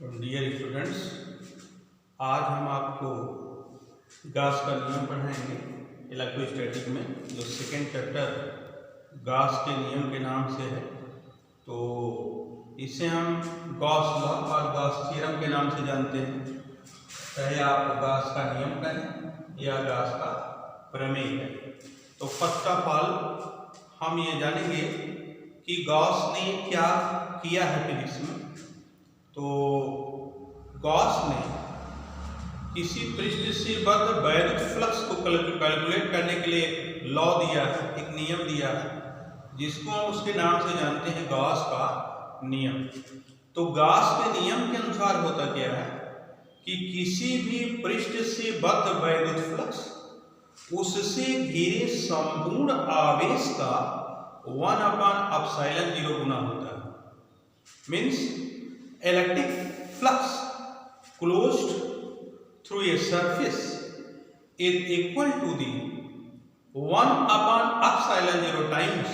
Dear students, आज हम आपको गॉस का नियम पढ़ाएंगे इलेक्ट्रोस्टैटिक में, जो सेकेंड चैप्टर गॉस के नियम के नाम से है। तो इसे हम गॉस लॉ और गॉस थ्योरम के नाम से जानते हैं। चाहे आप गॉस का नियम कहें या गॉस का प्रमेय कहें। तो फर्स्ट ऑफ ऑल हम ये जानेंगे कि गॉस ने क्या किया है फिजिक्स में। तो गॉस ने किसी पृष्ठ से बद्ध वैद्युत फ्लक्स को कैलकुलेट करने के लिए एक लॉ दिया है, एक नियम दिया है, जिसको हम उसके नाम से जानते हैं गॉस का नियम। तो गॉस के नियम के अनुसार होता क्या है कि किसी भी पृष्ठ से बद्ध वैद्युत फ्लक्स उससे घिरे संपूर्ण आवेश का 1/ε0 गुना होता है। Means electric flux closed through a surface is equal to the 1/ε0 times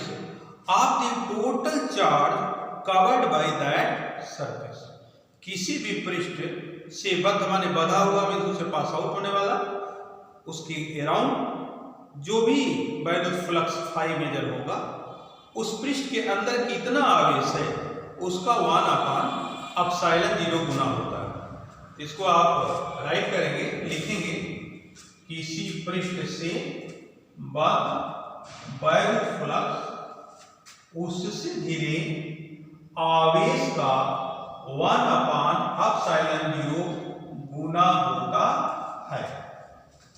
of the total charge covered by that surface। किसी भी पृष्ठ से बद्ध माने बधा हुआ में उसे पास आउट होने वाला, उसके अराउंड जो भी वैद्युत फ्लक्स फाई मेजर होगा, उस पृष्ठ के अंदर कितना आवेश है उसका 1/ε0 गुना होता है। इसको आप राइट करेंगे, लिखेंगे किसी पृष्ठ से बद्ध वैद्युत फ्लक्स उससे घिरे आवेश का 1/ε0 गुना होता है।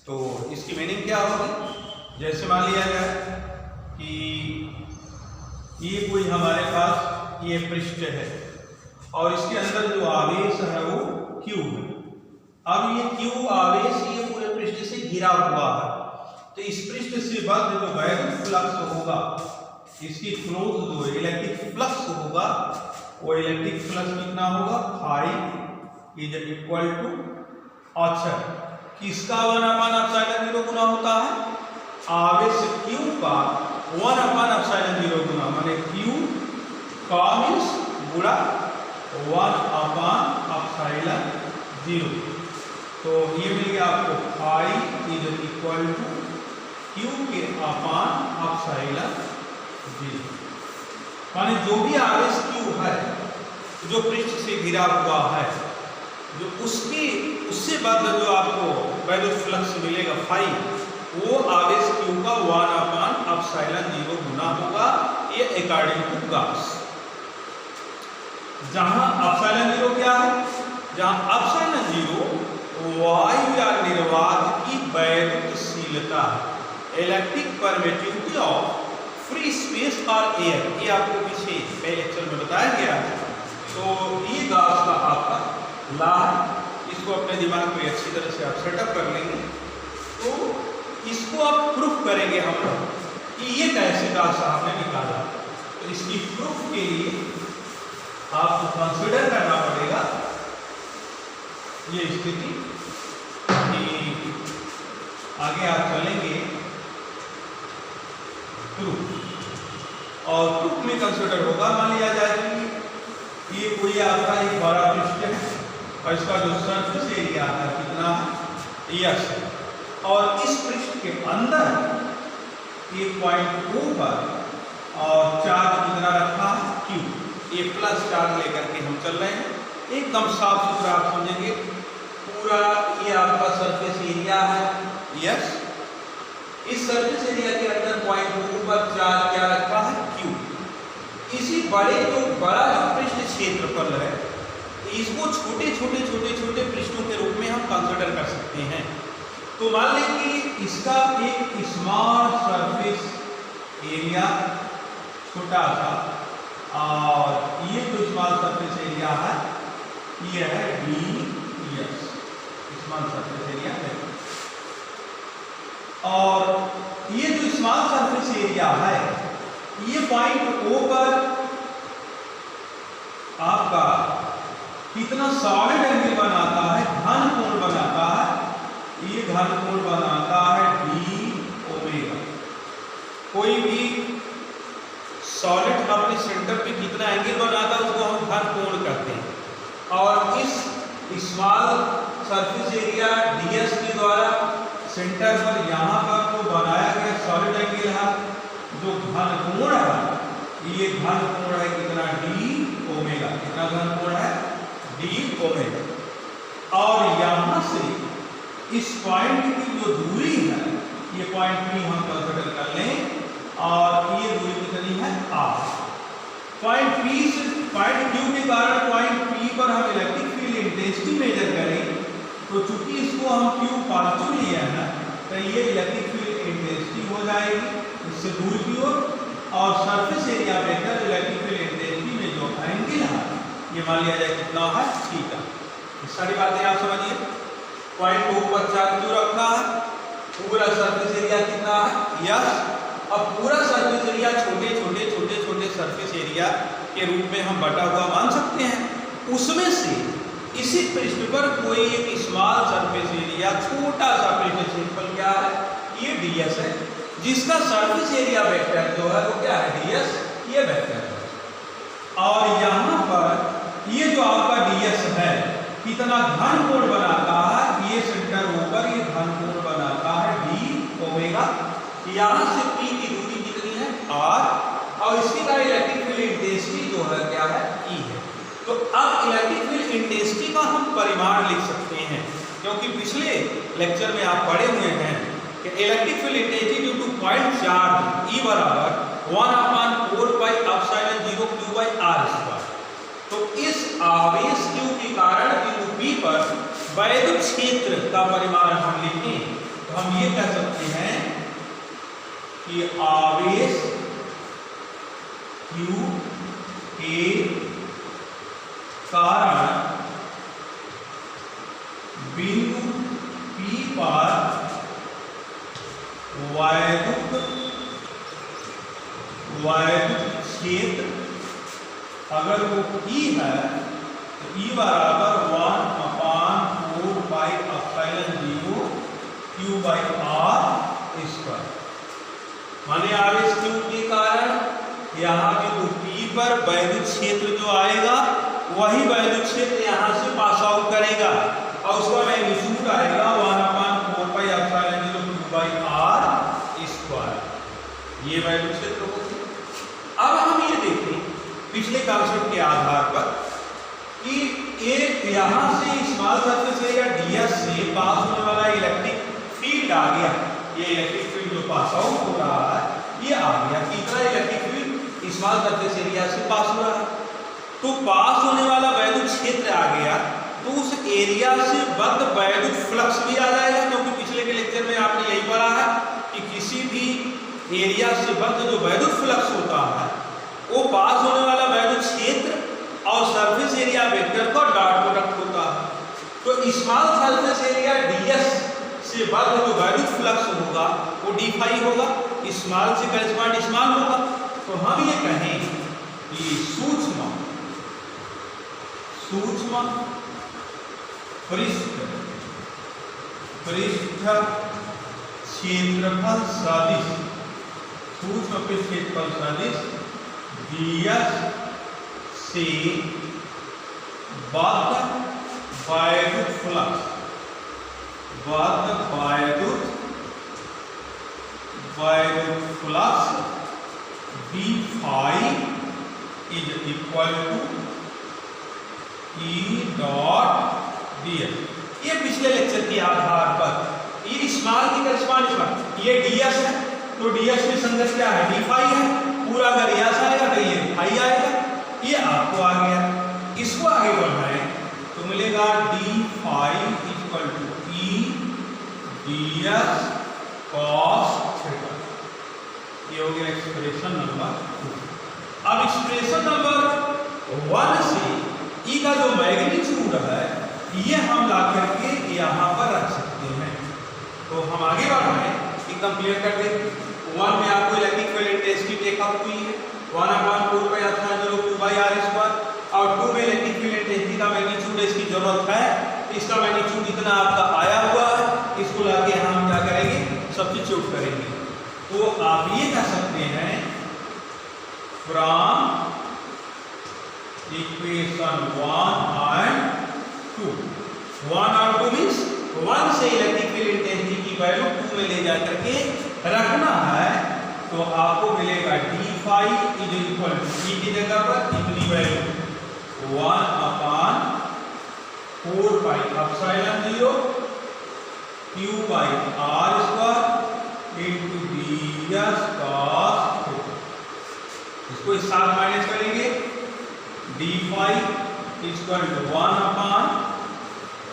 तो इसकी मीनिंग क्या होगी? जैसे मान लिया जाए कि ये कोई हमारे पास ये पृष्ठ है और इसके अंदर जो आवेश है वो Q है। अब ये Q आवेश ये पूरे पृष्ठ से घिरा हुआ है। तो इस पृष्ठ से बद्ध जो वैद्युत फ्लक्स होगा, इसकी क्लोज जो इलेक्ट्रिक फ्लक्स होगा, वो इलेक्ट्रिक फ्लक्स कितना होगा? फाई इज इक्वल टू, अच्छा किसका 1/ε0 गुना होता है? आवेश Q का 1/ε0 गुना, माने Q का मीन्स गुणा 1/ε0। तो ये मिल गया आपको phi is equal to Q के अपॉन ε0। माने जो भी आवेश Q है जो पृष्ठ से घिरा हुआ है, जो उससे बद्ध जो आपको वैद्युत फ्लक्स मिलेगा फाई, वो आवेश Q का 1/ε0 गुना होगा। ये अकॉर्डिंग टू गॉस। जहां ε0 क्या है? जहां ε0 वायु या निर्वात की वैद्युतशीलता है, electric permittivity of free space और एयर। ये आपको पीछे पहले लेक्चर में बताया गया है। तो ये गॉस का आपका लॉ है। इसको अपने दिमाग में अच्छी तरह से आप सेटअप कर लेंगे। तो इसको आप प्रूफ करेंगे हम लोग कि ये कैसे गॉस साहब ने निकाला। तो इसकी प्रूफ के लिए आपको कंसीडर करना पड़ेगा ये स्थिति कि आगे आप चलेंगे प्रूफ, और प्रूफ में कंसीडर होगा, मान लिया जाए कि ये कोई आपका एक बड़ा पृष्ठ है और इसका जो सरफेस एरिया है कितना है? यस। और इस पृष्ठ के अंदर एक पॉइंट O पर और चार्ज कितना रखा है? Q। ये प्लस चार्ज लेकर के हम चल रहे हैं। एकदम साफ सुथरा आप समझेंगे। पूरा ये आपका सरफेस एरिया है। यस। इस सरफेस एरिया के अंदर पॉइंट O पर चार्ज क्या रखा है? Q। इसी बड़ा जो पृष्ठ क्षेत्रफल है, इसको छोटे पृष्ठों के रूप में हम कंसीडर कर सकते हैं। तो मान लें कि इसका एक स्मॉल सरफेस एरिया छोटा सा, और ये जो स्मॉल सरफेस एरिया है ये है ds, स्मॉल सरफेस एरिया है। और ये जो स्मॉल सरफेस एरिया है, ये पॉइंट O पर आपका कितना सॉलिड एंगल बनाता है? घन कोण बनाता है। ये घन कोण बनाता है d ω। कोई भी सॉलिड अपने सेंटर पे कितना एंगल बनाता है उसको हम घन कोण कहते हैं। और इस स्मॉल सरफेस एरिया ds के द्वारा सेंटर पर यहाँ पर तो बनाया गया सॉलिड एंगल है जो घन कोण है, ये घन कोण है कितना d ओमेगा, कितना घन कोण है d ओमेगा। और यहाँ से इस पॉइंट की जो दूरी है, ये पॉइंट P हम कंसीडर कर लें और ये दूरी कितनी है r। पॉइंट P से पॉइंट Q के कारण पॉइंट P पर हम इलेक्ट्रिक फील्ड इंटेंसिटी मेजर करें तो चूंकि इसको हम Q पॉजिटिव लिया है तो ये इलेक्ट्रिक फील्ड इंटेंसिटी हो जाएगी इससे दूर की ओर, और surface area vector electric field intensity में जो एंगल है ये मान लिया जाए कितना है थीटा। सारी बातें आप समझिए। पॉइंट को ऊपर चार्ज क्यों रखा है, पूरा सरफेस एरिया कितना है यस। अब पूरा सरफेस एरिया छोटे छोटे छोटे छोटे सरफेस एरिया के रूप में हम बटा हुआ मान सकते हैं, उसमें से इसी पृष्ठ पर कोई एक स्मॉल सरफेस एरिया छोटा सा पृष्ठ क्षेत्रफल क्या है ये ds है, जिसका सरफेस एरिया वेक्टर जो है वो क्या है ds, ये वेक्टर है। और यहाँ पर ये जो आपका ds है कितना घन कोण बनाता है, ये सेंटर होकर ये घन कोण बनाता है d ओमेगा। यहाँ से P की दूरी कितनी है r, और इसकी का इलेक्ट्रिक फील्ड इंटेंसिटी जो है क्या है E है। तो अब इलेक्ट्रिक फील्ड इंटेंसिटी का हम परिमाण लिख सकते हैं, क्योंकि पिछले लेक्चर में आप पढ़े हुए हैं कि electric field intensity due two point charge E बराबर 1/4 पाई epsilon 0 q by r square. तो इस आवेश q के कारण बिंदु P पर वैद्युत क्षेत्र का परिमाण हम लिखें तो हम ये कह सकते हैं कि आवेश q के कारण बिंदु P पर वैद्युत क्षेत्र अगर वो E है तो E बराबर 1/4 पाई epsilon 0 q by r square. माने आवेश q के कारण यहाँ बिंदु P पर वैद्युत क्षेत्र जो आएगा वही वैद्युत क्षेत्र यहाँ से पास आउट करेगा और उसका मैग्नीट्यूड आएगा 1/4 पाई epsilon 0 q by r square. ये वैद्युत क्षेत्र होगा। अब हम ये देखें पिछले कॉन्सेप्ट के आधार पर कि एक यहाँ से स्मॉल सरफेस एरिया ds से पास होने वाला इलेक्ट्रिक फील्ड आ गया, ये इलेक्ट्रिक फील्ड जो पास आउट हो रहा है ये आ गया, कितना electric field small surface area से पास हो रहा है। तो पास होने वाला वैद्युत क्षेत्र आ गया तो उस एरिया से बद्ध वैद्युत फ्लक्स भी आ जाएगा, क्योंकि पिछले के लेक्चर में आपने यही पढ़ा है कि किसी भी एरिया से बद्ध जो वैद्युत फ्लक्स होता है वो पास होने वाला वैद्युत क्षेत्र और सरफेस एरिया वेक्टर का डॉट प्रोडक्ट होता है। तो स्मॉल सरफेस एरिया ds से बद्ध जो वैद्युत फ्लक्स होगा वो d फाई होगा, स्मॉल से करेस्पॉन्ड स्मॉल होगा। तो हम ये कहें कि सूक्ष्म पृष्ठ क्षेत्रफल सदिश, सूक्ष्म पृष्ठ क्षेत्रफल सदिश ds से बद्ध वैद्युत flux, d phi is equal to E dot ds। ये पिछले लेक्चर के आधार पर ये स्मॉल की करेस्पॉन्ड स्मॉल ये ds है तो ds में संगत क्या है d phi है, पूरा अगर यस आएगा तो ये phi आएगा, ये आपको आ गया। इसको आगे बढ़ाएं तो मिलेगा d phi equal to E ds cos theta. ये हो गया एक्सप्रेशन नंबर 2। अब एक्सप्रेशन नंबर 1 से E का जो मैग्नीट्यूड है ये हम ला करके यहाँ पर रख सकते हैं। तो हम आगे बढ़ाएं, एकदम क्लियर कर दें। 1 में आपको इलेक्ट्रिक फील्ड इंटेंसिटी टेकअप हुई है 1/4 पाई epsilon 0 q by r square, और 2 में इलेक्ट्रिक फील्ड इंटेंसिटी का मैग्नीट्यूड इसकी जरूरत है, इसका मैग्नीट्यूड इतना आपका आया हुआ है, इसको लाके हम क्या करेंगे सब्स्टिट्यूट करेंगे। तो आप ये कह सकते हैं फ्रॉम इक्वेशन 1 and 2 1 और 2 मीन्स 1 से इलेक्ट्रिक फील्ड इंटेंसिटी की वैल्यू 2 में ले जा करके रखना है, तो आपको मिलेगा d phi is equal to e की जगह पर कितनी value 1 upon 4 pi epsilon 0 q by r square into ds cos theta. इसको इस साथ माइनस करेंगे, d phi equal to 1 upon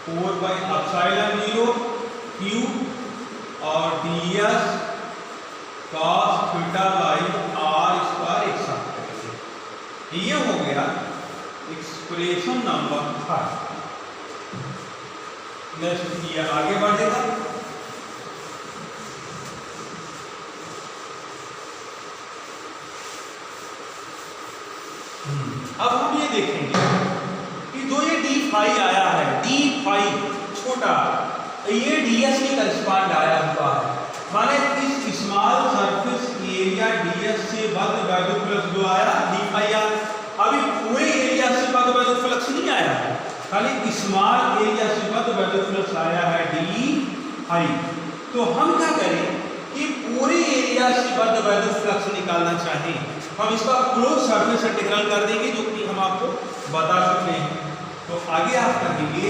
4 by epsilon 0 q और ds cos theta by r square एक साथ करेंगे। ये हो गया एक्सप्रेशन नंबर 3। नेक्स्ट ये आगे बढ़ेगा। अब हम ये देखेंगे कि जो ये d फाई आया है, d फाई छोटा, ये ds के करस्पॉन्ड आया हुआ है, माने इस स्मॉल सरफेस एरिया ds से बद्ध वैल्यू फ्लक्स जो आया d फाई आया। अभी पूरे एरिया से बद्ध वैल्यू फ्लक्स नहीं आया है, खाली स्मॉल एरिया से बद्ध वैल्यू फ्लक्स आया है d फाई। तो हम क्या करें कि पूरे एरिया से बद्ध वैल्यू फ्लक्स निकालना चाहें, हम इसका क्लोज सरफेस इंटीग्रल कर देंगे, जो कि हम आपको बता चुके हैं। तो आगे आप कहेंगे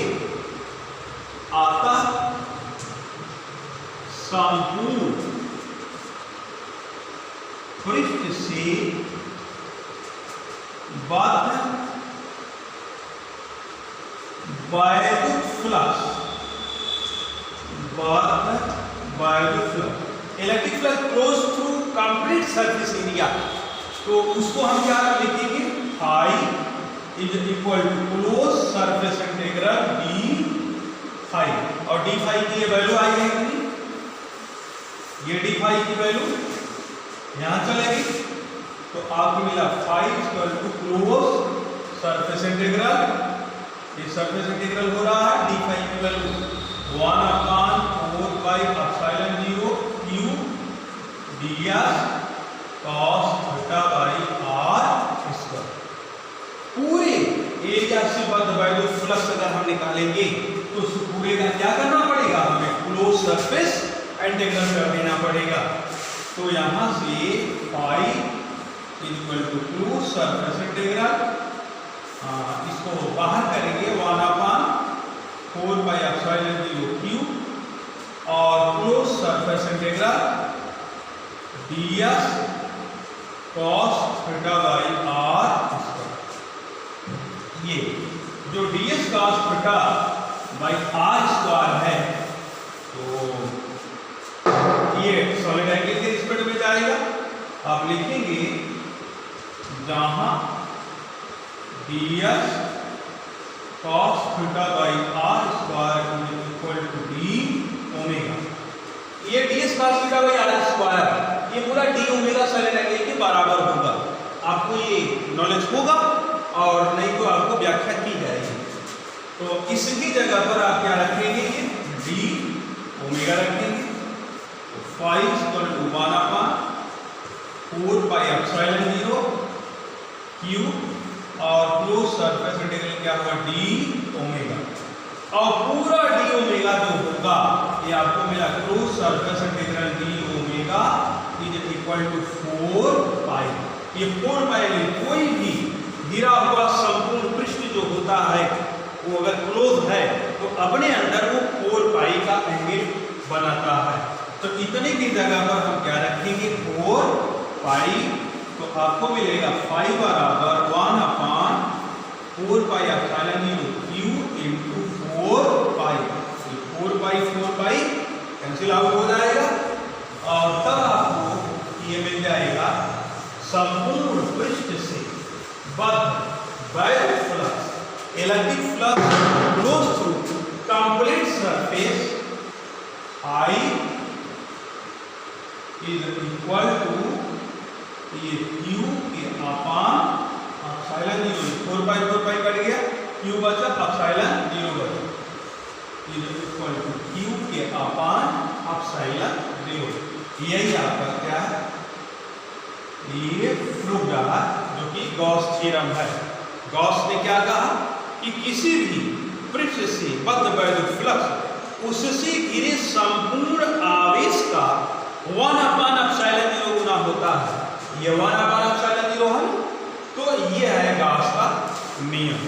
आता संपूर्ण पृष्ठ से बद्ध वैद्युत flux, electric flux flows through complete surface area, तो उसको हम क्या लिखेंगे, phi is equal to close surface integral d phi. और डी फाई की ये वैल्यू आई है कितनी, ये डी फाई की वैल्यू यहां चलेगी, तो आपको मिला phi equal to close surface integral, ये सरफेस इंटीग्रल हो रहा है, डी फाई की value 1 upon 4 pi epsilon 0 q ds cos theta by r square. पूरे एरिया से बद्ध वैल्यू फ्लक्स अगर हम निकालेंगे तो उस पूरे का क्या करना पड़ेगा, हमें क्लोज सरफेस इंटीग्रल कर देना पड़ेगा। तो यहां से phi equal to close surface integral, इसको बाहर करेंगे 1 अपान 4 पाई एप्सिलॉन 0 q और close surface integral ds cos theta by r square. ये जो ds cos theta by r square है, तो ये सॉलिड एंगल के रिस्पेक्ट में जाएगा। आप लिखेंगे जहां ds cos theta by r square is equal to d omega. ये ds cos theta by r square ये पूरा d ओमेगा सॉलिड एंगल के बराबर होगा। आपको ये नॉलेज होगा और नहीं तो आपको व्याख्या की जाएगी। तो इसकी जगह पर आप क्या रखेंगे, ये d ओमेगा रखेंगे, तो phi equal to 1 upon 4 pi epsilon 0 q और क्लोज सरफेस इंटीग्रल क्या होगा, d ओमेगा। और पूरा d ओमेगा जो होगा ये आपको मिला close surface integral d omega is equal to 4 pi. ये 4 पाई में कोई भी घिरा हुआ संपूर्ण पृष्ठ जो होता है वो अगर क्लोज है तो अपने अंदर वो 4 पाई का एंगल बनाता है। तो इतने की जगह पर हम क्या रखेंगे, 4 पाई। तो आपको मिलेगा फाई बराबर 1 upon 4 pi epsilon 0 q into 4 पाई। 4 पाई कैंसिल आउट हो जाएगा और तब आपको ये मिल जाएगा संपूर्ण पृष्ठ से बद्ध वैद्युत flux, electric flux flows through complete surface I is equal to ये q के अपान एप्सिलॉन 0 4 पाई कट गया, q बचा एप्सिलॉन 0 बचा, इज इक्वल टू q के अपान एप्सिलॉन 0। यही आपका क्या है, ये प्रूव रहा जो कि गॉस थ्योरम है। गॉस ने क्या कहा कि किसी भी पृष्ठ से बद्ध वैद्युत फ्लक्स उससे घिरे संपूर्ण आवेश का 1/ε0 गुना होता है। ये 1/ε0 है, तो ये है गॉस का नियम।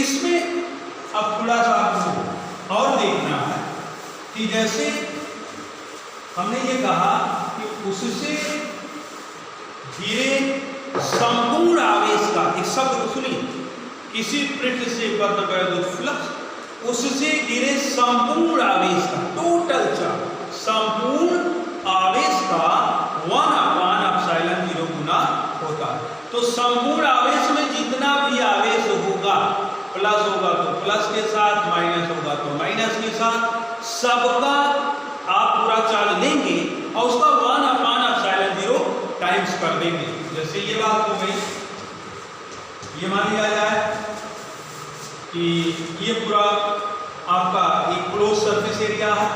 इसमें अब थोड़ा सा आपको और देखना है कि जैसे हमने ये कहा कि उससे घिरे संपूर्ण आवेश का, एक शब्द को सुनिए, किसी पृष्ठ से बद्ध वैद्युत फ्लक्स उससे घिरे संपूर्ण आवेश का, टोटल चार्ज संपूर्ण आवेश का 1/ε0 गुना होता है। तो संपूर्ण आवेश में जितना भी आवेश होगा, प्लस होगा तो प्लस के साथ, माइनस होगा तो माइनस के साथ, सबका आप पूरा चार्ज लेंगे और उसका 1/ε0 टाइम्स कर देंगे। जैसे ये बात हो गई, ये मान लिया जाए कि ये पूरा आपका एक क्लोज सरफेस एरिया है।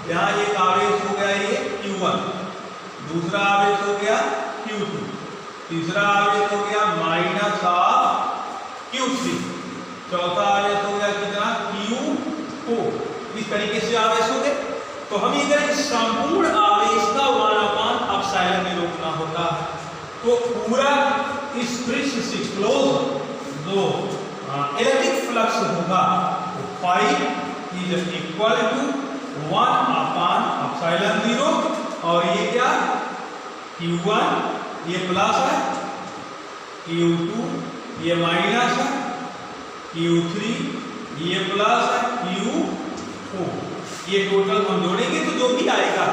यहाँ एक आवेश हो गया ये Q1, दूसरा आवेश हो गया Q2, तीसरा आवेश हो गया -Q3, चौथा आवेश हो गया कितना Q4। इस तरीके से आवेश हो गए। तो हम ये करें संपूर्ण आवेश का 1/ε0 गुना होता है। तो पूरा इस पृष्ठ से क्लोज जो इलेक्ट्रिक फ्लक्स होगा वो phi इज इक्वल टू 1/ε0। और ये क्या, Q1 ये प्लस है, Q2 ये माइनस है, Q3 ये प्लस है, Q4 ये टोटल हम जोड़ेंगे तो जो भी आएगा,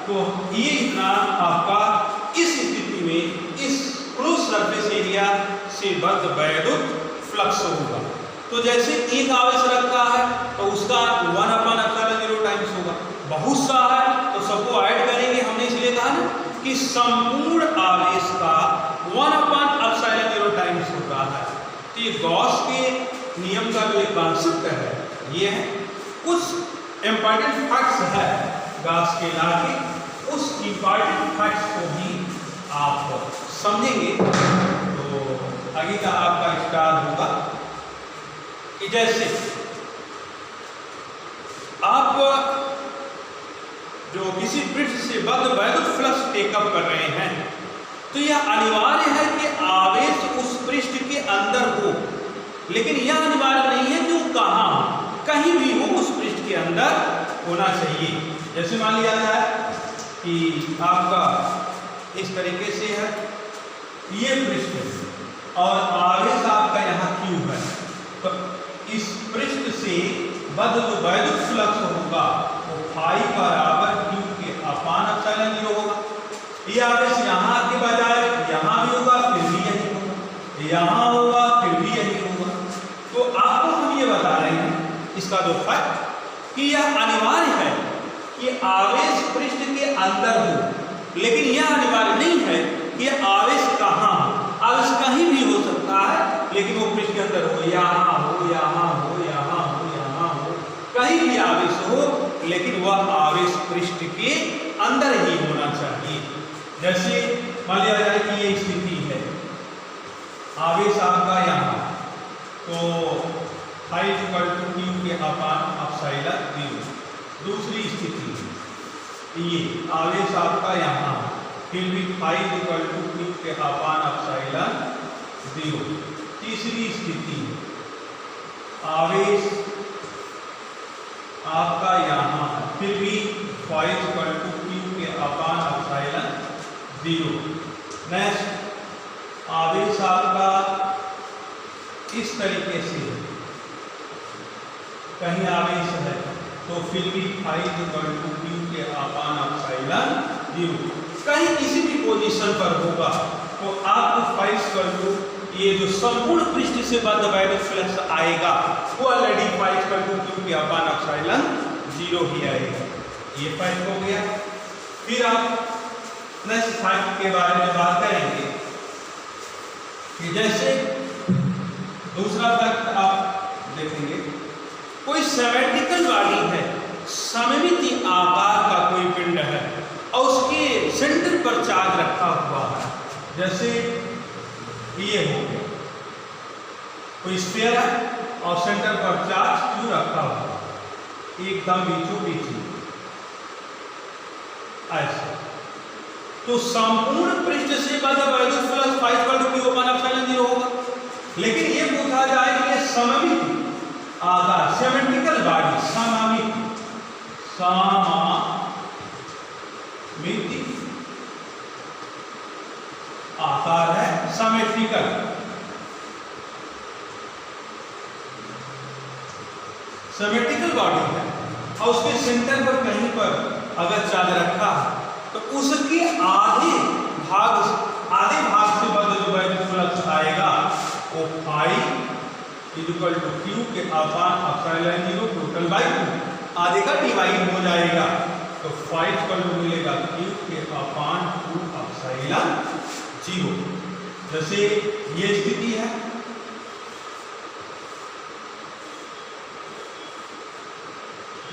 तो ये इतना आपका इस स्थिति में इस क्लोज सरफेस एरिया से बद्ध वैद्युत फ्लक्स होगा। तो जैसे एक आवेश रखा है तो उसका 1/ε0 टाइम्स होगा। बहुत सा है तो सबको ऐड करेंगे, हमने इसलिए कहा ना कि संपूर्ण आवेश का 1/ε0 टाइम्स होता है। तो ये गॉस के नियम का जो एक कॉन्सेप्ट है, ये है कुछ इंपॉर्टेंट फैक्ट्स है गॉस के लॉ के, उस इंपॉर्टेंट फैक्ट्स को भी आप समझेंगे तो आगे का आपका स्टार्ट होगा। कि जैसे आप जो किसी पृष्ठ से बद्ध वैद्युत फ्लक्स टेकअप कर रहे हैं, तो यह अनिवार्य है कि आवेश उस पृष्ठ के अंदर हो, लेकिन यह अनिवार्य नहीं है कि वो कहाँ हो, कहीं भी हो उस पृष्ठ के अंदर होना चाहिए। जैसे मान लिया जाए कि आपका इस तरीके से है ये पृष्ठ और आवेश आपका यहाँ Q है, तो इस पृष्ठ से बद्ध जो वैद्युत फ्लक्स होगा वो phi बराबर Q के अपान ε0 होगा। ये आवेश यहाँ के बजाय यहाँ भी होगा, फिर भी यही होगा, यहाँ होगा, फिर भी यही होगा। तो आपको हम ये बता रहे हैं इसका जो फैक्ट कि यह अनिवार्य है कि आवेश पृष्ठ के अंदर हो, लेकिन यह अनिवार्य नहीं है कि आवेश कहाँ हो। आवेश कहीं भी हो सकता है, लेकिन वो पृष्ठ के अंदर हो, यहाँ हो, यहाँ हो, यहाँ हो, यहाँ हो, कहीं भी आवेश हो, लेकिन वह आवेश पृष्ठ के अंदर ही होना चाहिए। जैसे मान लिया जाए कि ये स्थिति है, आवेश आपका यहाँ, तो phi इक्वल टू Q के अपान ε0। दूसरी स्थिति ये आवेश आपका यहाँ, फिर भी phi इक्वल टू Q के अपान ε0। तीसरी स्थिति आवेश आपका यहाँ, फिर भी phi इक्वल टू Q के अपान ε0। नेक्स्ट आवेश आपका इस तरीके से, कहीं आवेश है तो फिर भी phi इक्वल टू Q के अपान ε0। कहीं किसी भी पोजीशन पर होगा तो आपको phi इक्वल टू ये जो संपूर्ण पृष्ठ से बद्ध वैद्युत फ्लक्स आएगा वो already phi equal to Q के अपान ε0 ही आएगा। ये फैक्ट हो गया। फिर आप नेक्स्ट फैक्ट के बारे में बात करेंगे कि जैसे दूसरा फैक्ट आप देखेंगे, कोई सिमेट्रिकल बॉडी है, सममिति आकार का कोई पिंड है और उसके सेंटर पर चार्ज रखा हुआ है। जैसे ये हो गया, कोई स्फीयर है और सेंटर पर चार्ज Q रखा हुआ एकदम बीचों बीच ऐसे। तो संपूर्ण पृष्ठ से बद्ध वैद्युत फ्लक्स Q/0 होगा। लेकिन ये पूछा जाए कि ये सममिति आकार सिमेट्रिकल बॉडी सममिति आकार है सिमेट्रिकल। सिमेट्रिकल बॉडी है और उसके सेंटर पर कहीं पर अगर चार्ज रखा है तो उसके आधे भाग से बद्ध जो वैद्युत फ्लक्स आएगा वो फाई इक्वल टू Q के अपान एप्सिलॉन 0 टोटल बाई 2 आधे का डिवाइड हो जाएगा तो फाई इक्वल टू मिलेगा Q के अपान 2 एप्सिलॉन 0। जैसे ये स्थिति है,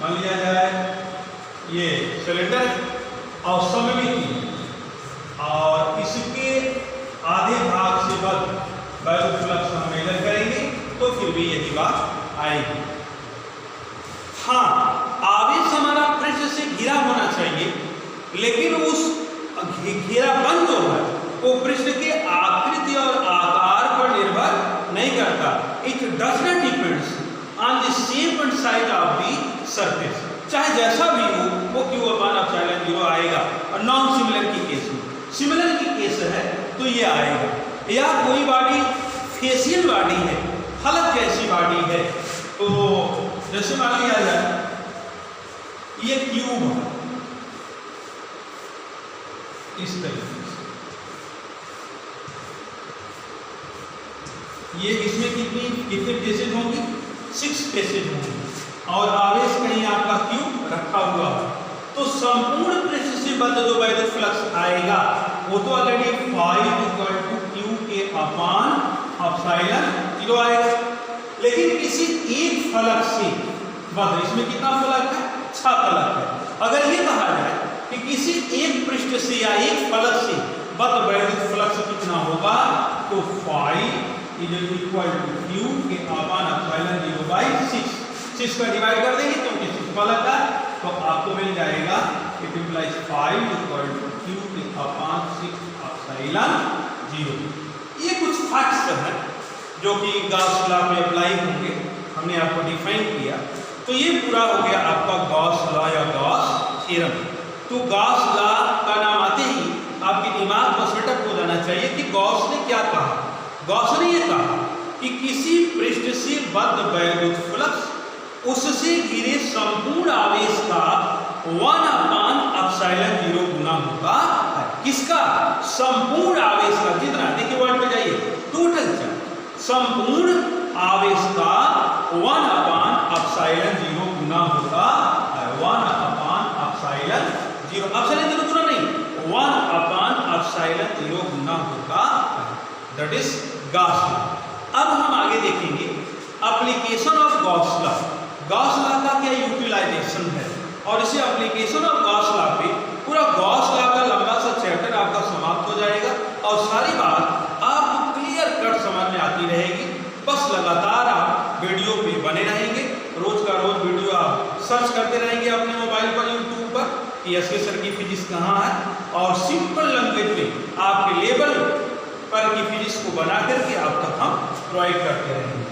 मान लिया जाए ये सिलेंडर और सममिति और इसके आधे भाग से बद्ध वैद्युत फ्लक्स हम मेजर करेंगे तो फिर भी यही बात आएगी। हाँ, आवेश हमारा पृष्ठ से घिरा होना चाहिए, लेकिन उस घेराबंद जो है वो पृष्ठ के आकृति और आकार पर निर्भर नहीं करता। It does not depends on the shape and size of the surface. चाहे जैसा भी हो वो Q/0 आएगा। और नॉन सिमिलर की केस में, सिमिलर की केस है तो ये आएगा। या कोई बॉडी फेशियल बॉडी है, फलक जैसी बॉडी है, तो जैसे मान लिया जाए ये क्यूब है इस तरीके से, ये इसमें कितने पेसेज होंगी? 6 पेसेज होंगी और आवेश कहीं आपका क्यूब रखा हुआ है। तो संपूर्ण पृष्ठ से बद्ध जो वैद्युत फ्लक्स आएगा वो तो already phi equal to Q के अपान एप्सिलॉन 0 आएगा। लेकिन किसी एक फलक से बद्ध, इसमें कितना फलक है? 6 फलक है। अगर ये कहा जाए कि किसी एक पृष्ठ से या एक फलक से बद्ध वैद्युत फ्लक्स कितना होगा तो phi is equal to Q के अपान एप्सिलॉन 0 बाई 6 का डिवाइड कर देंगे क्योंकि 6 फलक है तो आपको मिल जाएगा it implies phi equal to Q के अपान 6 एप्सिलॉन 0। ये कुछ फैक्ट्स हैं जो कि गॉस लॉ में अप्लाई होंगे, हमने आपको डिफाइन किया। तो ये पूरा हो गया आपका गॉस लॉ या गॉस थ्योरम। तो गॉस लॉ का नाम आते ही आपके दिमाग में सेटअप हो जाना चाहिए कि गॉस ने क्या कहा। गॉस ने ये कहा कि किसी पृष्ठ से बद्ध वैद्युत फ्लक्स उससे घिरे संपूर्ण आवेश का 1/ε0 गुना होगा। किसका? संपूर्ण आवेश का। कितना? देखिए वर्ड पे जाइए, टोटल चार्ज। संपूर्ण आवेश का 1/ε0 गुना होगा। 1/ε0 एप्सिलॉन 0 गुना नहीं, 1/ε0 गुना होगा। That is Gauss law. अब हम आगे देखेंगे application of Gauss law. Gauss law का क्या यूटिलाइजेशन है और इसे एप्लीकेशन ऑफ गॉस लॉ पे पूरा गॉस लॉ का लंबा सा चैप्टर आपका समाप्त हो जाएगा और सारी बात आपको क्लियर कट समझ में आती रहेगी। बस लगातार आप वीडियो पे बने रहेंगे, रोज का रोज वीडियो आप सर्च करते रहेंगे अपने मोबाइल पर, यूट्यूब पर कि एसके सर की फिजिक्स कहाँ है, और सिंपल लैंग्वेज में आपके लेवल पर की फिजिक्स को बना करके आप तक हम प्रोवाइड करते रहेंगे।